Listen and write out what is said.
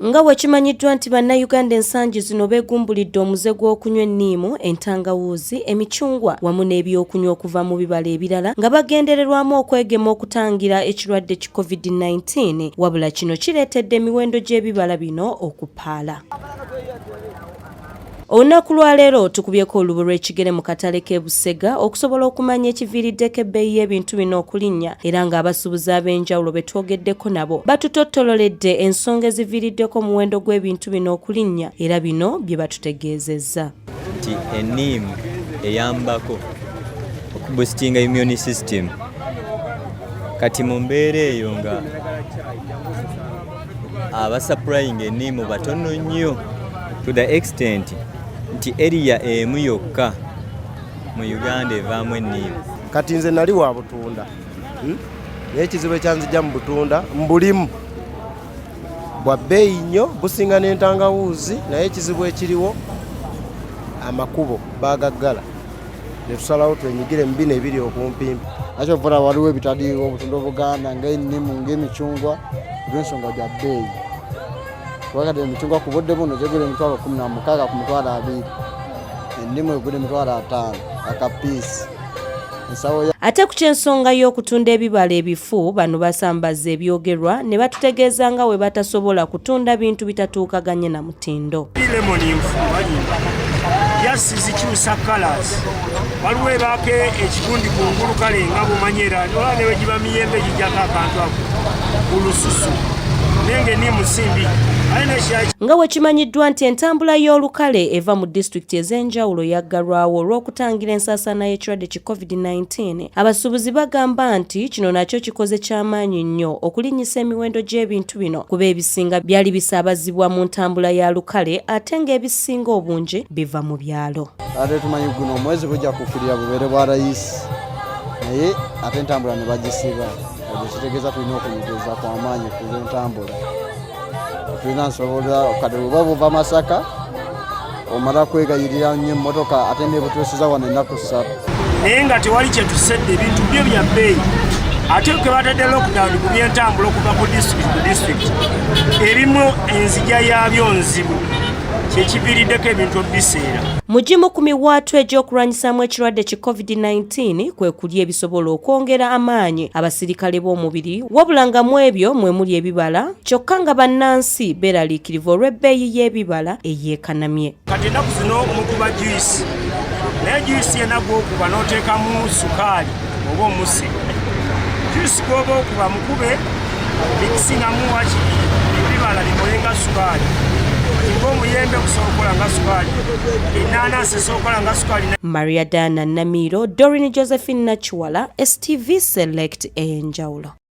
Nga wekimanyiddwa nti bannayuganda ensangi zino beegumbulidde omuze gw'okunywa enniimu, entangawuuzi, emicungwa wamu n'ebyokunywa okuva mu bibala ebirala nga bagendererwamu okwegema okutangira ekirwadde ki COVID-19 wabula kino kireetedde emiwendo gy'ebibala bino okupaala. Olunaku lwa leero tukubyeko olubu lw'ekigere mu katale k'e Busega okusobola okumanya ekiviiriddeko ebbeeyi y'ebintu bino okulinnya era ng'abasuubuzi ab'enjawulo be twogeddeko nabo batutottololedde ensonga eziviiriddeko omuwendo gw'ebintu bino okulinnya era bino bye batutegeezezza. Nti enniimu eyambako okuboostinga immune system kati mu mbeera eyo nga abasupplying enniimu batono nnyo to the extent nti area emu yokka mu Uganda evaamu enniimu. Kati nze nali wa Butunda naye ekizibu ekyanzijja mu Butunda mbulimu bwa bbeeyi nnyo businga n'entangawuuzi naye ekizibu ekiriwo amakubo baagaggala ne tusalawo twenyigire mu bino ebiri okumpimpi. Nakyo vula waliwo ebitaliiwo Butunda Buganda ng'ennimu ng'emicungwa olw'ensonga ya bbeeyi. Wakati emicungwa ku budde buno gyegula emitwalo 16 ku mitwalo 2, ennimu egula emitwalo 5 akapiisi. Ate ku ky'ensonga y'okutunda ebibala ebifu bano basambaza ebyogerwa ne batutegeeza nga we batasobola kutunda bintu bitatuukaganye na mutindo. Yasi zikyusa colors waliwo ebaako ekigundi kungulu kale nga bumanyera oba ne wegiba miyembe gijjako akantu ako kulususu nenge ni musimbi. Nga wekimanyiddwa nti entambula y'olukale eva mu disitulikiti ez'enjawulo yaggalwawo olw'okutangira ensaasaana y'ekirwadde ki COVID-19, abasuubuzi bagamba nti kino nakyo kikoze ky'amaanyi nnyo okulinnyisa emiwendo gy'ebintu bino kuba ebisinga byali bisaabazibwa mu ntambula ya lukale ate ng'ebisinga obungi biva mu byalo. Ate tumanyi guno omwezi bujja kukulira bubeere bwa layisi naye ate entambula ne bagisiba. Ekyo kitegeeza tulina okunyigiriza kw'amaanyi ku entambula. Tulina nsobola kati bwe buva Masaka omala kwegayirira nnyo emmotoka ate ne butuusiza wano ennaku 3. Naye nga tewali kye tusedde ebintu byo bya bbeeyi ate ke batadde lockdown ku by'entambula okuva ku disitulikiti erimu enzija yaabyo nzibu kyekiviiriddeko ebintu obiseera. Mugimu ku miwaatwa egy'okulwanyisaamu ekirwadde ki COVID-19 kwe kulya ebisobola okwongera amaanyi abasirikale b'omubiri wabula nga mu ebyo mwe muli ebibala kyokka nga bannansi beeraliikirivu olw'ebbeeyi y'ebibala eyeekanamye. Kati ennaku zino mukuba juyisi naye juyisi yenna gw'okuba n'oteekamu sukaali oba omuse. Juyisi gw'oba okuba mukube bikisingamu wakiri ebibala bikolenga sukaali. Omuyembe okusobola nga sukaali, ennaanansi esobola nga sukaali. Maria Dana Namiro, Doreen Josephine Nachiwala, STV Select enjawulo.